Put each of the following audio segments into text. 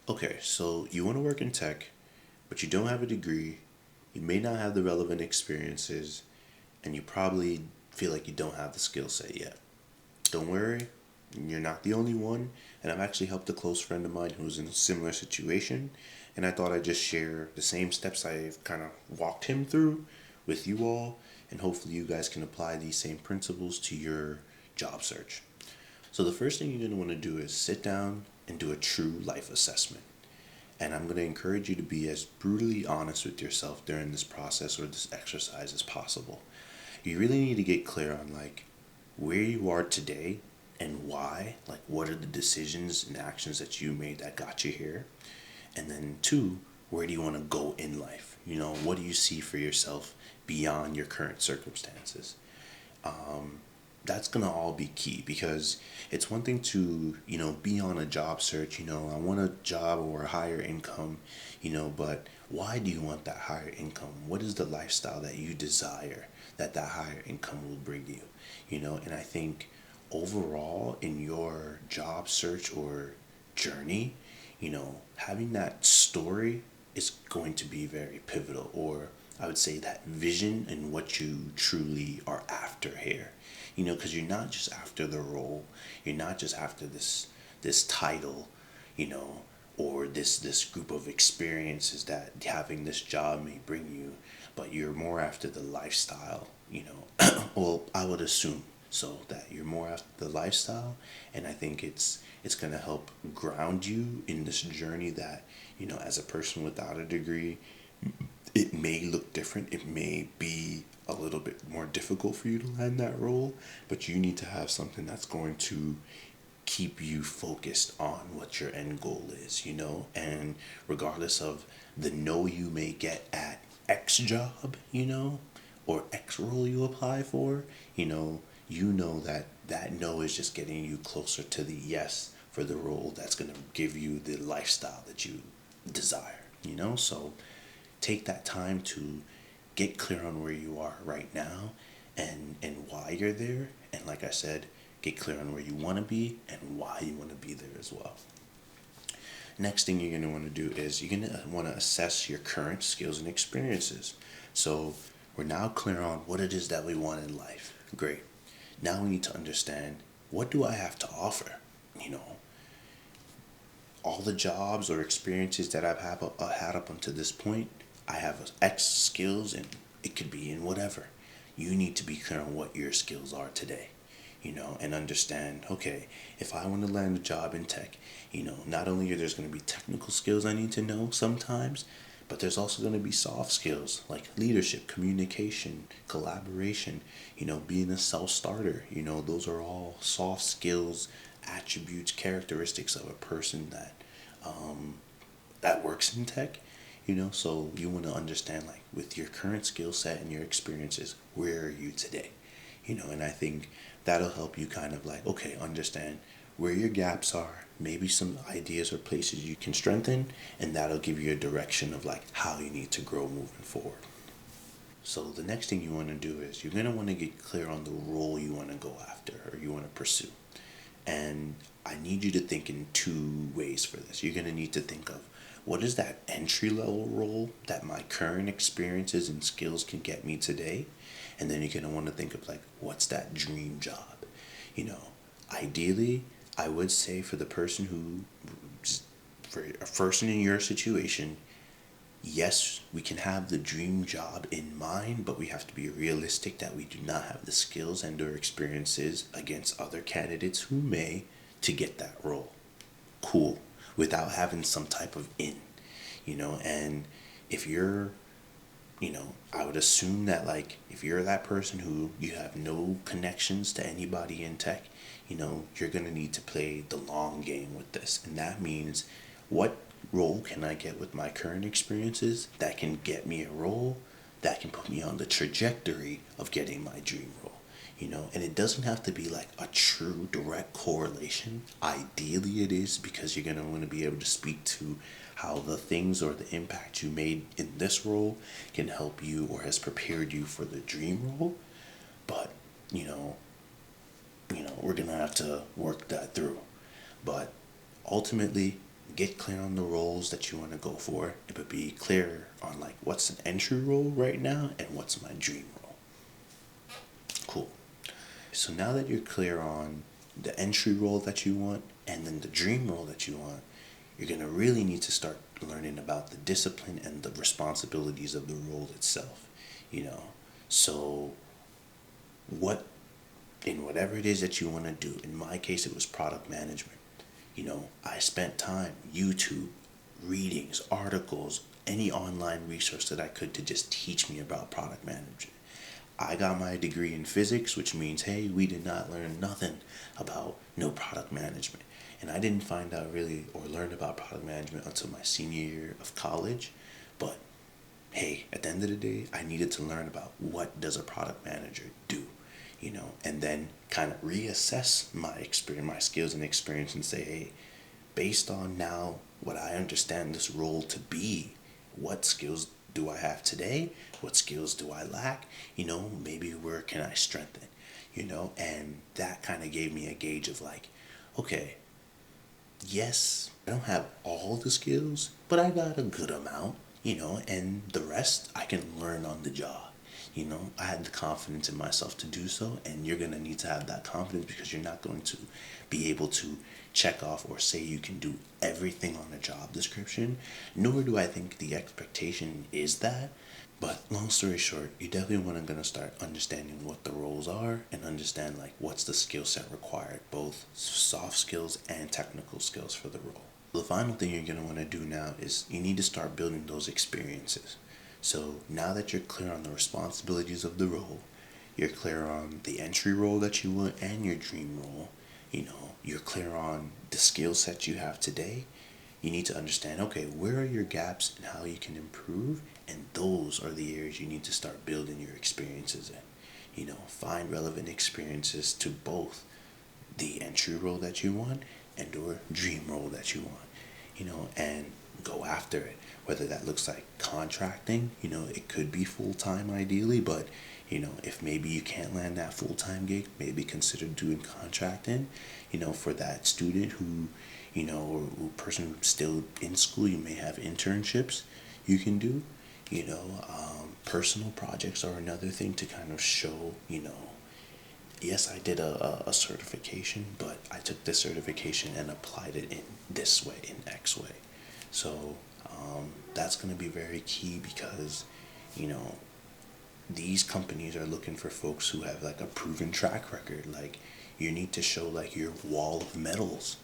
Okay, so you want to work in tech, but you don't have a degree, you may not have the relevant experiences, and you probably feel like you don't have the skill set yet. Don't worry, you're not the only one, and I've actually helped a close friend of mine who's in a similar situation, and I thought I'd just share the same steps I've kind of walked him through with you all, and hopefully you guys can apply these same principles to your job search. So the first thing you're going to want to do is sit down and do a true life assessment. And I'm going to encourage you to be as brutally honest with yourself during this process or this exercise as possible. You really need to get clear on like where you are today and why, like what are the decisions and actions that you made that got you here? And then two, where do you want to go in life? You know, what do you see for yourself beyond your current circumstances? That's gonna all be key because it's one thing to be on a job search. I want a job or a higher income. But why do you want that higher income? What is the lifestyle that you desire that higher income will bring you? And I think overall in your job search or journey, having that story is going to be very pivotal, or I would say that vision and what you truly are after here. Because you're not just after the role, you're not just after this title, you know, or this group of experiences that having this job may bring you, but you're more after the lifestyle. Well, I would assume so that you're more after the lifestyle, and I think it's gonna help ground you in this journey that as a person without a degree, it may look different. It may be a little bit more difficult for you to land that role, but you need to have something that's going to keep you focused on what your end goal is, and regardless of the no you may get at X job, or X role you apply for, that that no is just getting you closer to the yes for the role that's going to give you the lifestyle that you desire, so take that time to get clear on where you are right now and why you're there, and like I said, get clear on where you want to be and why you want to be there as well. Next thing you're going to want to do is you're going to want to assess your current skills and experiences. So we're now clear on what it is that we want in life. Great. Now we need to understand, what do I have to offer? You know, all the jobs or experiences that had up until this point, I have X skills, and it could be in whatever. You need to be clear on what your skills are today, and understand, okay, if I want to land a job in tech, not only are there's going to be technical skills I need to know sometimes, but there's also going to be soft skills like leadership, communication, collaboration, being a self-starter. Those are all soft skills, attributes, characteristics of a person that works in tech. So you want to understand, like, with your current skill set and your experiences, where are you today? And I think that'll help you kind of like, okay, understand where your gaps are, maybe some ideas or places you can strengthen, and that'll give you a direction of like how you need to grow moving forward. So the next thing you want to do is you're going to want to get clear on the role you want to go after or you want to pursue. And I need you to think in two ways for this. You're going to need to think of, what is that entry level role that my current experiences and skills can get me today? And then you're going to want to think of, like, what's that dream job? You know, Ideally, I would say for the person for a person in your situation, yes, we can have the dream job in mind, but we have to be realistic that we do not have the skills and or experiences against other candidates who may to get that role. Cool. Without having some type of and if you're I would assume that, like, if you're that person who you have no connections to anybody in tech, you're going to need to play the long game with this. And that means, what role can I get with my current experiences that can get me a role that can put me on the trajectory of getting my dream role? And it doesn't have to be like a true direct correlation. Ideally it is, because you're going to want to be able to speak to how the things or the impact you made in this role can help you or has prepared you for the dream role. But you know we're going to have to work that through. But ultimately, get clear on the roles that you want to go for, but be clear on like what's an entry role right now and what's my dream role. Cool. So now that you're clear on the entry role that you want and then the dream role that you want, you're going to really need to start learning about the discipline and the responsibilities of the role itself, you know. So what in whatever it is that you want to do, in my case it was product management. You know, I spent time YouTube, readings, articles, any online resource that I could to just teach me about product management. I got my degree in physics, which means, hey, we did not learn nothing about no product management. And I didn't find out really or learn about product management until my senior year of college. But hey, at the end of the day, I needed to learn about what does a product manager do, you know, and then kind of reassess my experience, my skills and experience, and say, hey, based on now what I understand this role to be, what skills do I have today? What skills do I lack? You know, maybe where can I strengthen? You know, and that kind of gave me a gauge of like, okay, yes, I don't have all the skills, but I got a good amount, you know, and the rest I can learn on the job. You know, I had the confidence in myself to do so, and you're going to need to have that confidence because you're not going to be able to check off or say you can do everything on a job description, nor do I think the expectation is that. But long story short, you definitely want to gonna start understanding what the roles are and understand like what's the skill set required, both soft skills and technical skills for the role. The final thing you're gonna want to do now is you need to start building those experiences. So now that you're clear on the responsibilities of the role, you're clear on the entry role that you want and your dream role, you know, you're clear on the skill set you have today, you need to understand, okay, where are your gaps and how you can improve, and those are the areas you need to start building your experiences in. You know, find relevant experiences to both the entry role that you want and or dream role that you want, you know, and go after it. Whether that looks like contracting, you know, it could be full-time ideally, but you know, if maybe you can't land that full-time gig, maybe consider doing contracting, you know, for that student who, you know, or person still in school, you may have internships you can do, you know, personal projects are another thing to kind of show, you know, yes, I did a certification, but I took this certification and applied it in this way, in X way. So that's going to be very key because, you know, these companies are looking for folks who have like a proven track record. Like you need to show like your wall of medals,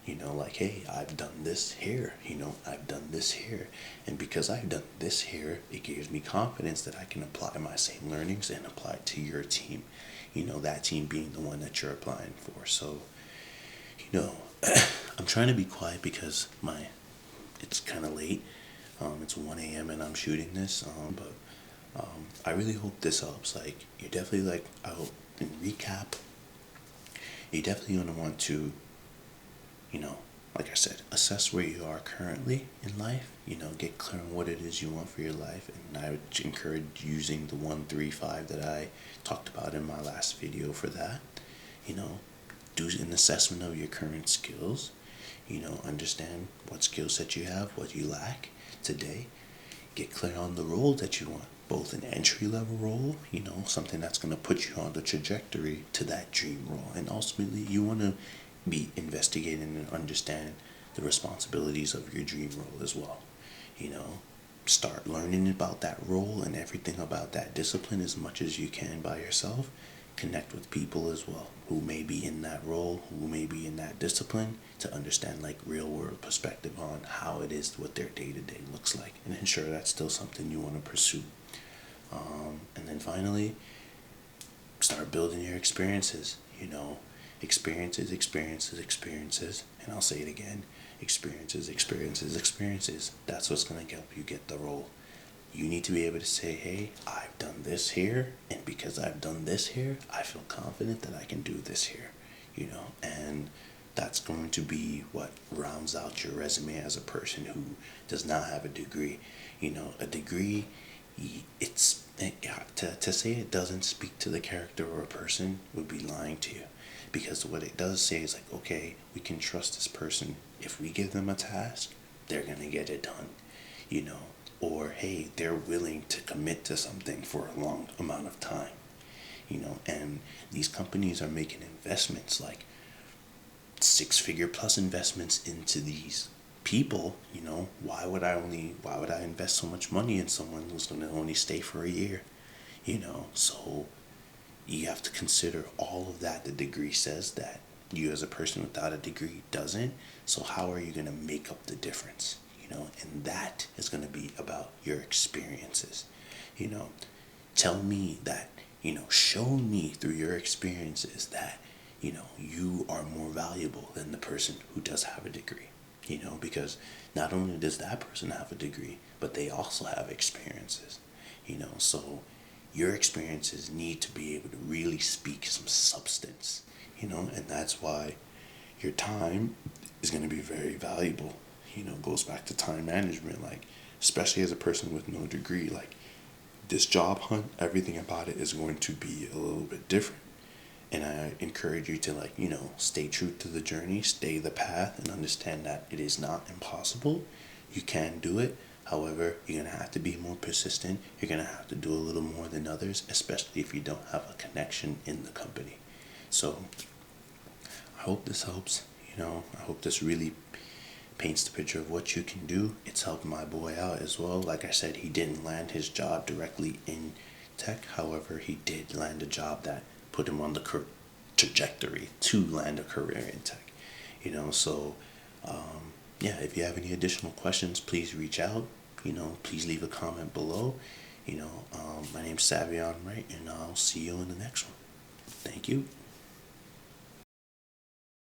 you know, like, hey, I've done this here, you know, I've done this here. And because I've done this here, it gives me confidence that I can apply my same learnings and apply it to your team, you know, that team being the one that you're applying for. So, you know, I'm trying to be quiet because it's kind of late. It's 1 a.m. and I'm shooting this, but I really hope this helps. Like, you're definitely like, I hope in recap, you definitely gonna want to, you know, like I said, assess where you are currently in life, you know, get clear on what it is you want for your life. And I would encourage using the 1-3-5 that I talked about in my last video for that. You know, do an assessment of your current skills, you know, understand what skill set you have, what you lack today, get clear on the role that you want, both an entry level role, you know, something that's going to put you on the trajectory to that dream role, and ultimately you want to be investigating and understand the responsibilities of your dream role as well. You know, start learning about that role and everything about that discipline as much as you can by yourself. Connect with people as well who may be in that role, who may be in that discipline, to understand like real world perspective on how it is, what their day-to-day looks like, and ensure that's still something you want to pursue. And then finally, start building your experiences, you know, experiences, and I'll say it again, experiences. That's what's going to help you get the role. You need to be able to say, hey, I've done this here, and because I've done this here, I feel confident that I can do this here, you know, and that's going to be what rounds out your resume as a person who does not have a degree. You know, a degree To say it doesn't speak to the character or a person would be lying to you, because what it does say is like, okay, we can trust this person. If we give them a task, they're gonna get it done, you know, or hey, they're willing to commit to something for a long amount of time, and these companies are making investments like 6-figure plus investments into these people. Why would I invest so much money in someone who's going to only stay for a year? So you have to consider all of that. The degree says that you, as a person without a degree, doesn't. So how are you going to make up the difference? And that is going to be about your experiences. you know Tell me that, show me through your experiences that, you are more valuable than the person who does have a degree. Because not only does that person have a degree, but they also have experiences. So your experiences need to be able to really speak some substance. And that's why your time is going to be very valuable. Goes back to time management, like, especially as a person with no degree, like, this job hunt, everything about it is going to be a little bit different. And I encourage you to, like, stay true to the journey, stay the path, and understand that it is not impossible. You can do it. However, you're going to have to be more persistent. You're going to have to do a little more than others, especially if you don't have a connection in the company. So I hope this helps. I hope this really paints the picture of what you can do. It's helped my boy out as well. Like I said, he didn't land his job directly in tech. However, he did land a job that put him on the trajectory to land a career in tech. So yeah, if you have any additional questions, please reach out. Please leave a comment below. My name's Savion Wright, and I'll see you in the next one. Thank you.